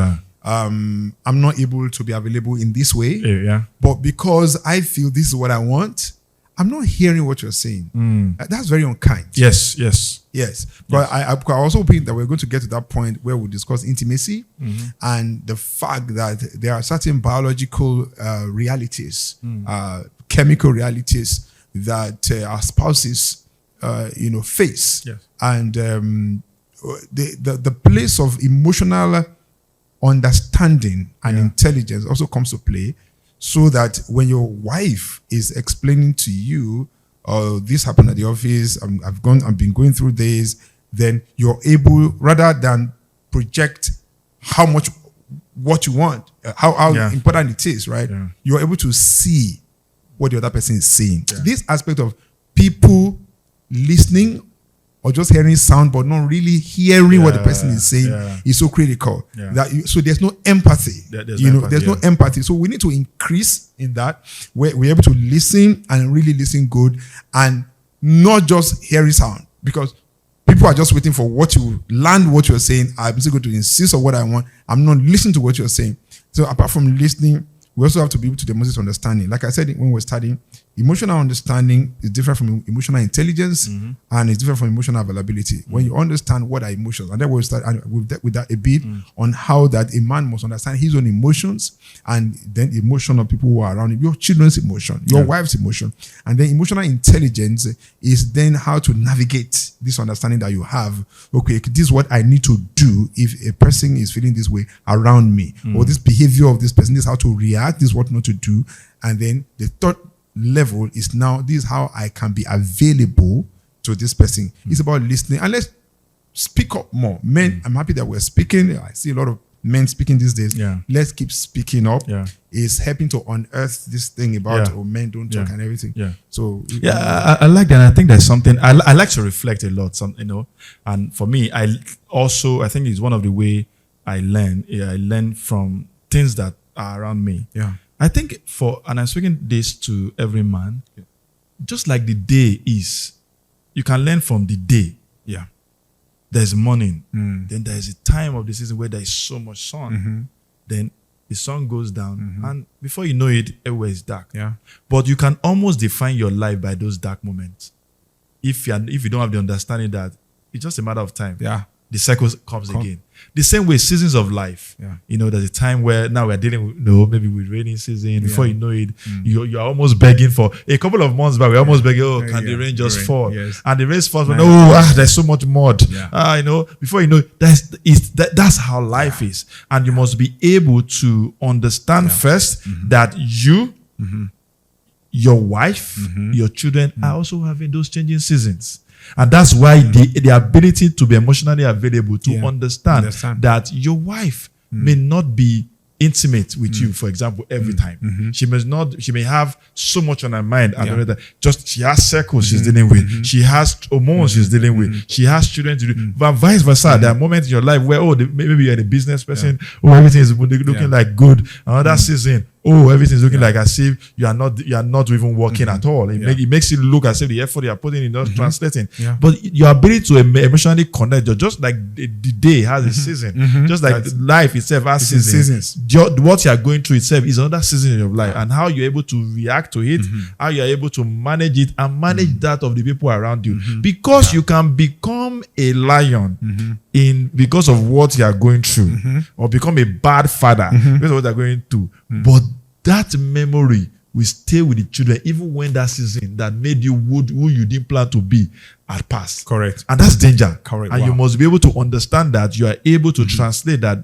I'm not able to be available in this way. But because I feel this is what I want, I'm not hearing what you're saying. That's very unkind. Yes. But I also think that we're going to get to that point where we discuss intimacy and the fact that there are certain biological realities, chemical realities that our spouses, face. And the place of emotional understanding and intelligence also comes to play. So that when your wife is explaining to you, "Oh, this happened at the office. I've been going through this," then you're able, rather than project what you want, how important it is, right? You're able to see what the other person is saying. This aspect of people listening or just hearing sound but not really hearing what the person is saying is so critical. So there's no empathy. There's no empathy. So we need to increase in that, where we're able to listen and really listen good and not just hearing sound, because people are just waiting for what you're saying. I'm still going to insist on what I want. I'm not listening to what you're saying. So apart from listening, we also have to be able to demonstrate understanding. Like I said when we were studying, emotional understanding is different from emotional intelligence, and it's different from emotional availability. When you understand what are emotions, and then we'll start with that a bit on how that a man must understand his own emotions, and then the emotion of people who are around him, your children's emotion, your wife's emotion, and then emotional intelligence is then how to navigate this understanding that you have. Okay, this is what I need to do if a person is feeling this way around me, or this behavior of this person, this is how to react, this is what not to do. And then the third level is now, this is how I can be available to this person. It's about listening, and let's speak up more. Men, I'm happy that we're speaking. I see a lot of men speaking these days. Let's keep speaking up. It's helping to unearth this thing about men don't talk and everything. So I like that. I think there's something I like to reflect a lot. And for me, I think it's one of the way I learn. I learn from things that are around me. I think and I'm speaking this to every man, just like the day is, you can learn from the day. There's morning, then there's a time of the season where there is so much sun. Then the sun goes down, and before you know it, everywhere is dark. But you can almost define your life by those dark moments. If you don't have the understanding that it's just a matter of time. The cycle comes again. The same way, seasons of life. There's a time where now we're dealing with, maybe with rainy season. Before you know it, you're almost begging for a couple of months back. We're almost begging, can the rain just fall? And the rain falls, there's so much mud. Before you know it, that's how life is. And you must be able to understand first that you, your wife, your children are also having those changing seasons. And that's why the ability to be emotionally available, to understand that your wife may not be intimate with you, for example, every time. She may have so much on her mind and just she has circles she's dealing with, she has hormones she's dealing with, she has children to do, but vice versa. There are moments in your life where maybe you're a business person, everything is looking like good. Another season, everything's looking like as if you are not even working at all. It makes it look as if the effort you are putting in not translating. But your ability to emotionally connect, just like the day has a season, just like life itself has seasons. What you are going through itself is another season in your life, and how you're able to react to it, how you're able to manage it and manage that of the people around you. Because you can become a lion because of what you are going through, or become a bad father because of what they're going through. But that memory will stay with the children even when that season that made you who you didn't plan to be had passed. Correct. And that's danger. Correct. And you must be able to understand that you are able to translate that.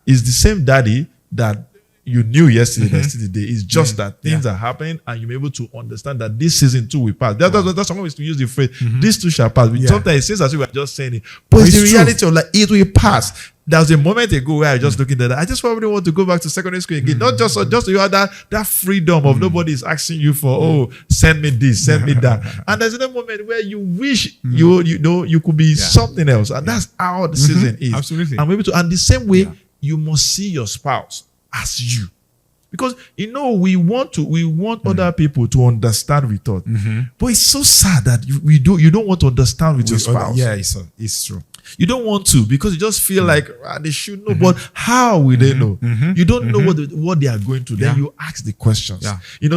It's the same daddy that you knew yesterday, that's still the day. It's just that things are happening, and you're able to understand that this season too will pass. That's some ways to use the phrase, this too shall pass. Sometimes it seems as if we're just saying it, but it's the reality of like it will pass. There was a moment ago where I just looking at that. I just probably want to go back to secondary school again. Not just you have that freedom of nobody is asking you for, send me this, send me that. And there's another moment where you wish you could be something else. And that's how the season is. Absolutely. And the same way, you must see your spouse as you. Because we want other people to understand with us. But it's so sad that you don't want to understand with your spouse. It's true. You don't want to, because you just feel like they should know. But how will they know? You don't know what they are going through. Then you ask the questions.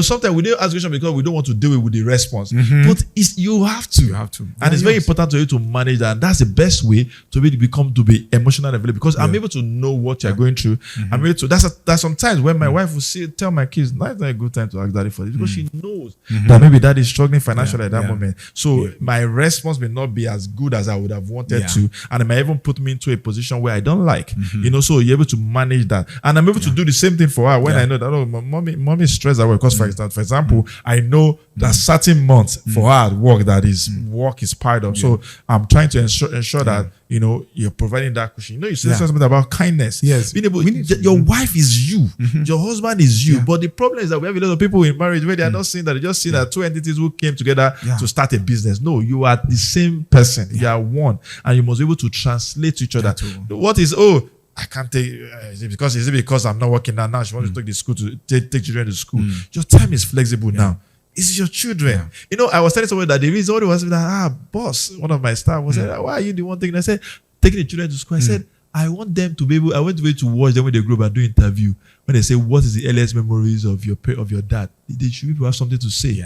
Sometimes we don't ask questions because we don't want to deal with the response. But you have to. You have to. And it's very important for you to manage that. And that's the best way to be emotionally available, because I'm able to know what you're going through. I'm able to. That's sometimes when my wife will tell my kids, "No, it's not a good time to ask daddy for this," because she knows that maybe daddy is struggling financially at that moment. So my response may not be as good as I would have wanted to. And it might even put me into a position where I don't like, so you're able to manage that. And I'm able to do the same thing for her when I know that, my mommy is stressed at work. Because for example, I know that certain months for her at work that is work is piled up. So I'm trying to ensure that, you're providing that cushion. You said something about kindness. Yes. Your wife is you. Your husband is you. But the problem is that we have a lot of people in marriage where they are not seeing that. They just see that two entities who came together to start a business. No, you are the same person. You are one. And you must be able to translate to each other. What is, I can't take, is it because I'm not working now? She wants to take the school to take children to school. Your time is flexible now. It's your children. I was telling someone that the reason was that, boss, one of my staff was saying, why are you the one thing? And I said, taking the children to school. I said, I want them to be able to watch them when they grow up and do interview. When they say, what is the earliest memories of your dad? They should be able to have something to say.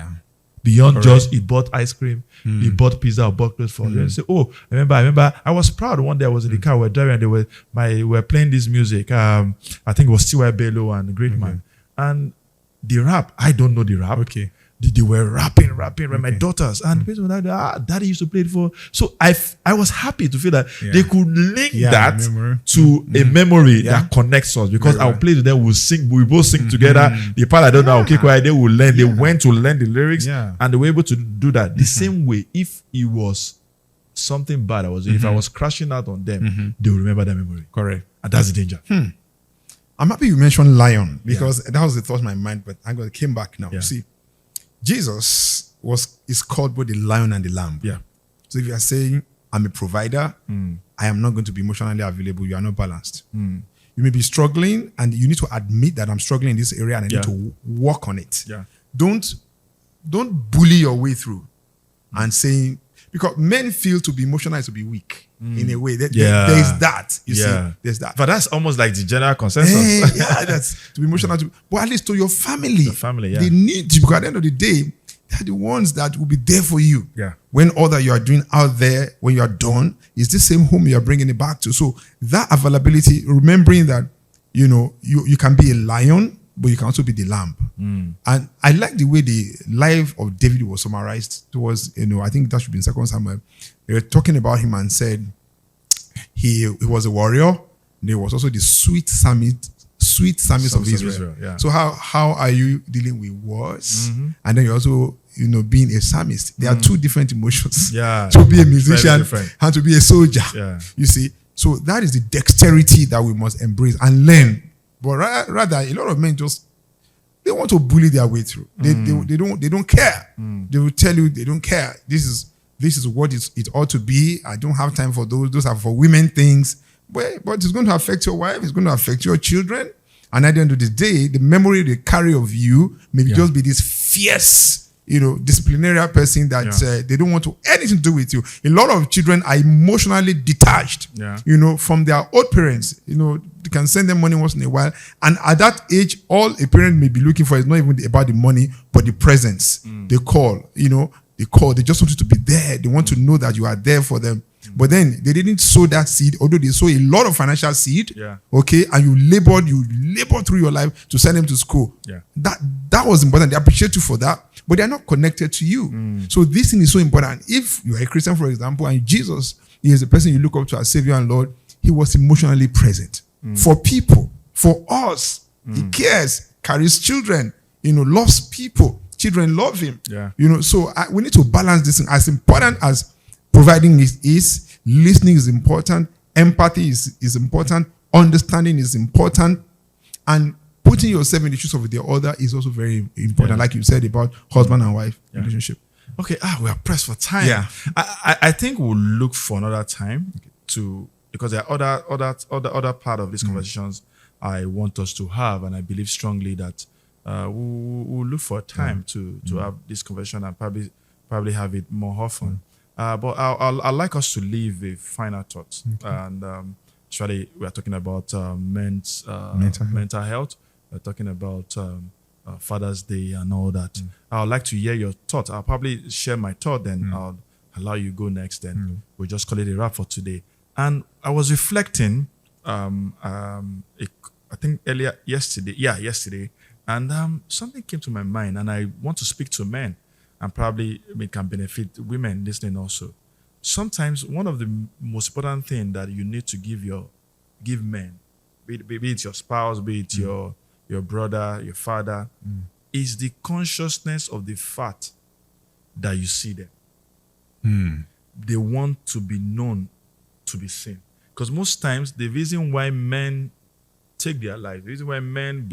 Beyond just he bought ice cream, he bought pizza or bought clothes for them. Say, I remember I was proud one day I was in the car, we were driving and we were playing this music. I think it was T.Y. Bello and Great Man. And the rap, I don't know the rap. Okay. They were rapping with my daughters, and people were like, daddy used to play it for. So I was happy to feel that they could link that to a memory that connects us, because I'll play to them, we both sing together. The part I don't know, okay, they will learn. They went to learn the lyrics, and they were able to do that. The same way, if it was something bad if I was crashing out on them, they will remember that memory. Correct. And that's the danger. I'm happy you mentioned lion, because that was the thought in my mind, but I'm going to came back now. See, Jesus is called both the lion and the lamb. So if you are saying, I'm a provider, I am not going to be emotionally available, you are not balanced. You may be struggling, and you need to admit that I'm struggling in this area and I need to work on it. Don't bully your way through and saying, because men feel to be emotional is to be weak in a way. There is that. You see, there's that. But that's almost like the general consensus. That's to be emotional. But at least to your family. The family, they need you, because at the end of the day, they're the ones that will be there for you. When all that you are doing out there, when you are done, is the same home you are bringing it back to. So that availability, remembering that, you can be a lion, but you can also be the lamb. And I like the way the life of David was summarized towards, I think that should be in 2 Samuel. They were talking about him and said he was a warrior, and he was also the sweet psalmist of Israel. So how are you dealing with wars? And then you're also, being a psalmist. There are two different emotions. To be a musician and to be a soldier. You see? So that is the dexterity that we must embrace and learn. But rather, a lot of men they want to bully their way through. They don't care. They will tell you they don't care. This is what it ought to be. I don't have time for those. Those are for women things. But it's going to affect your wife. It's going to affect your children. And at the end of the day, the memory they carry of you may just be this fierce, disciplinary person that they don't want to anything to do with you. A lot of children are emotionally detached, from their old parents. They can send them money once in a while. And at that age, all a parent may be looking for is not even about the money, but the presence. They call, they call. They just want you to be there. They want to know that you are there for them. But then they didn't sow that seed, although they sow a lot of financial seed. Okay, and you labored through your life to send them to school. That was important. They appreciate you for that, but they are not connected to you. So this thing is so important. If you are a Christian, for example, and Jesus is the person you look up to as Savior and Lord, he was emotionally present for people, for us. He cares, carries children, loves people. Children love him. So we need to balance this thing. As important as providing is, listening is important, empathy is important, understanding is important, and putting yourself in the shoes of the other is also very important, like you said about husband and wife relationship. Okay, we are pressed for time. I think we'll look for another time because there are other part of these conversations I want us to have, and I believe strongly that we'll look for a time to have this conversation and probably have it more often. But I'd like us to leave a final thought. And actually, we are talking about men's mental health. We're talking about Father's Day and all that. I'd like to hear your thought. I'll probably share my thought, then I'll allow you go next. Then we'll just call it a wrap for today. And I was reflecting, I think yesterday, and something came to my mind, and I want to speak to men. And probably it can benefit women listening also. Sometimes one of the most important things that you need to give men, be it your spouse, be it your brother, your father, is the consciousness of the fact that you see them. They want to be known to be seen. Because most times the reason why men take their life, the reason why men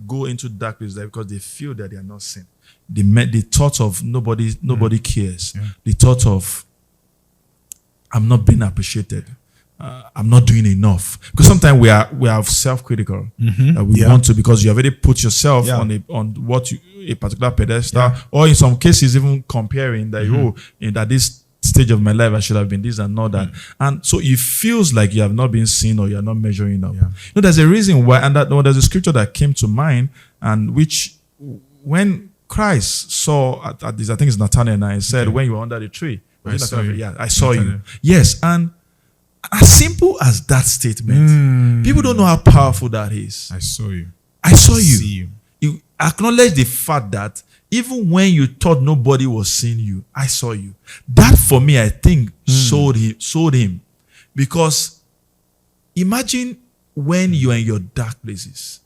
go into dark places is because they feel that they are not seen. The thought of nobody cares. The thought of I'm not being appreciated. I'm not doing enough. Because sometimes we are self-critical. We want to, because you already put yourself on a particular pedestal, or in some cases even comparing that that this stage of my life I should have been this and not that. And so it feels like you have not been seen or you are not measuring up. There's a reason why, and there's a scripture that came to mind, and which when Christ saw at this, I think it's Nathanael, and he said, when you were under the tree, I saw you. Yes, and as simple as that statement, people don't know how powerful that is. I saw you. I saw you. You acknowledge the fact that even when you thought nobody was seeing you, I saw you. That for me, I think, sold him. Because imagine when you are in your dark places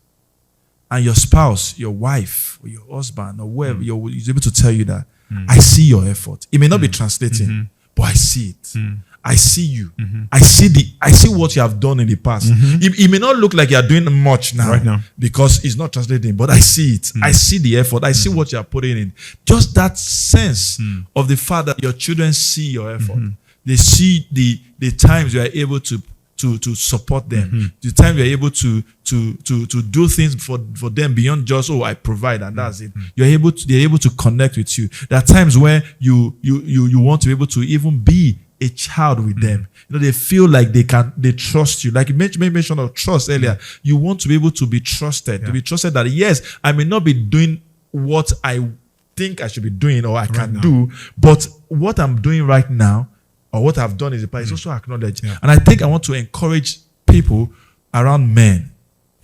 and your spouse, your wife, or your husband, or whoever, is able to tell you that, I see your effort. It may not be translating, but I see it. I see you. I see what you have done in the past. It may not look like you are doing much right now because it's not translating, but I see it. I see the effort. I see what you are putting in. Just that sense of the fact that your children see your effort. They see the times you are able to support them. The time you are able to do things for them beyond just, I provide and that's it. They're able to connect with you. There are times where you want to be able to even be a child with them. They feel like they trust you. Like you mentioned of trust earlier. You want to be able to be trusted. To be trusted that yes, I may not be doing what I think I should be doing or I can do, but what I'm doing right now or what I've done is also acknowledged. And I think I want to encourage people around men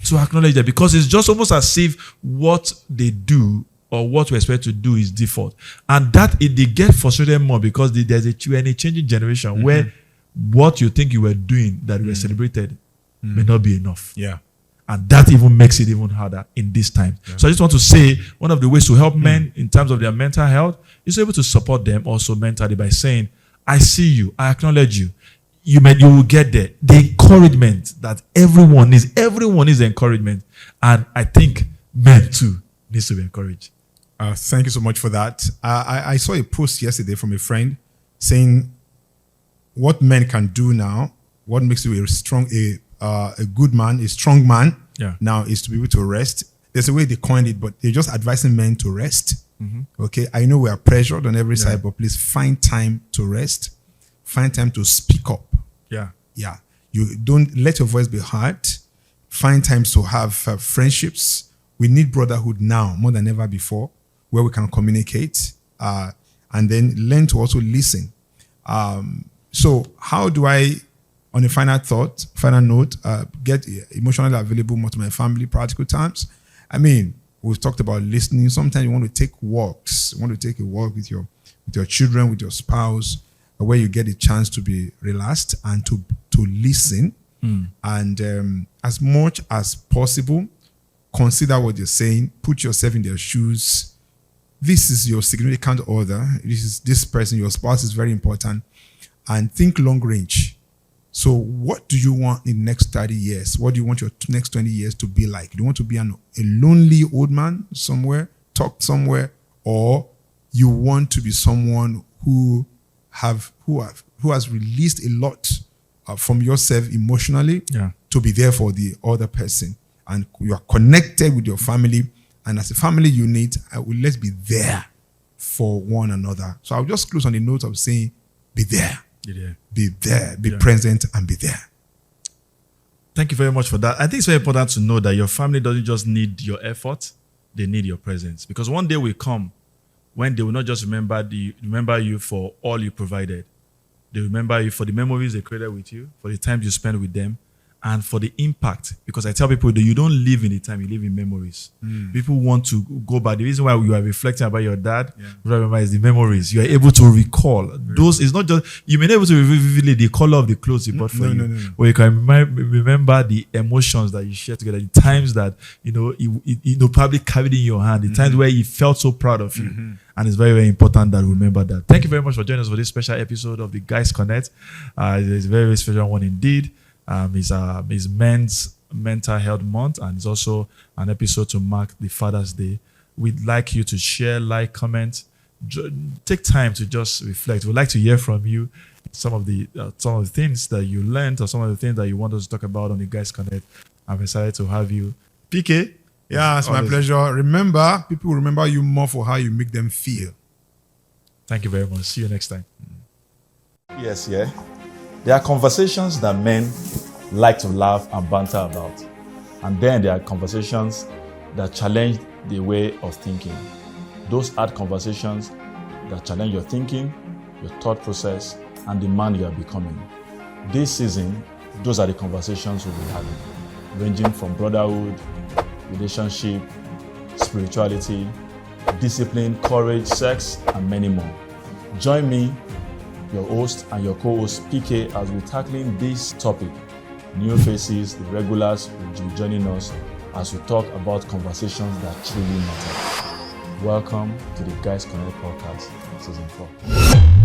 to acknowledge that, because it's just almost as if what they do or what we expect to do is default. And that they get frustrated more because we're in a changing generation where what you think you were doing that you were celebrated may not be enough. And that even makes it even harder in this time. So I just want to say, one of the ways to help men in terms of their mental health is able to support them also mentally by saying, I see you, I acknowledge you. you will get there. The encouragement that everyone needs encouragement. And I think men too needs to be encouraged. Thank you so much for that. I saw a post yesterday from a friend saying what men can do now, what makes you a good man, a strong man now is to be able to rest. There's a way they coined it, but they're just advising men to rest. Okay, I know we are pressured on every side, but please find time to rest. Find time to speak up. Yeah. You don't let your voice be heard. Find times to have friendships. We need brotherhood now more than ever before, where we can communicate and then learn to also listen. So how do I, on a final note, get emotionally available more to my family, practical times? I mean, we've talked about listening. Sometimes you want to take walks. You want to take a walk with your children, with your spouse, where you get a chance to be relaxed and to listen. And as much as possible, consider what you're saying. Put yourself in their shoes. This is your significant other. This person, your spouse, is very important. And think long range. So what do you want in the next 30 years? What do you want your next 20 years to be like? Do you want to be a lonely old man somewhere, tucked somewhere, or you want to be someone who has released a lot from yourself emotionally to be there for the other person, and you are connected with your family, and as a family unit, let's be there for one another. So I'll just close on the note of saying, be there. Be there, be present, and be there. Thank you very much for that. I think it's very important to know that your family doesn't just need your effort, they need your presence. Because one day will come when they will not just remember you for all you provided. They remember you for the memories they created with you, for the time you spent with them, and for the impact. Because I tell people that you don't live in the time, you live in memories. People want to go back. The reason why you are reflecting about your dad, remember, is the memories. You are able to recall. Those is not just, you may not be able to reveal vividly the color of the clothes he bought for you. But you can remember the emotions that you shared together, the times that, probably carried in your hand, the times where he felt so proud of you. And it's very, very important that we remember that. Thank you very much for joining us for this special episode of the Guys Connect. It's a very, very special one indeed. It's Men's Mental Health Month, and it's also an episode to mark the Father's Day. We'd like you to share, like, comment, take time to just reflect. We'd like to hear from you some of the things that you learned, or some of the things that you want us to talk about on the Guys Connect. I'm excited to have you. PK? Yeah, it's my pleasure. Remember, people will remember you more for how you make them feel. Thank you very much. See you next time. Yes, yeah. There are conversations that men like to laugh and banter about. And then there are conversations that challenge the way of thinking. Those hard conversations that challenge your thinking, your thought process, and the man you are becoming. This season, those are the conversations we'll be having, ranging from brotherhood, relationship, spirituality, discipline, courage, sex, and many more. Join me, your host and your co-host PK, as we're tackling this topic. New faces, the regulars will be joining us as we talk about conversations that truly matter. Welcome to the Guys Connect podcast, season 4.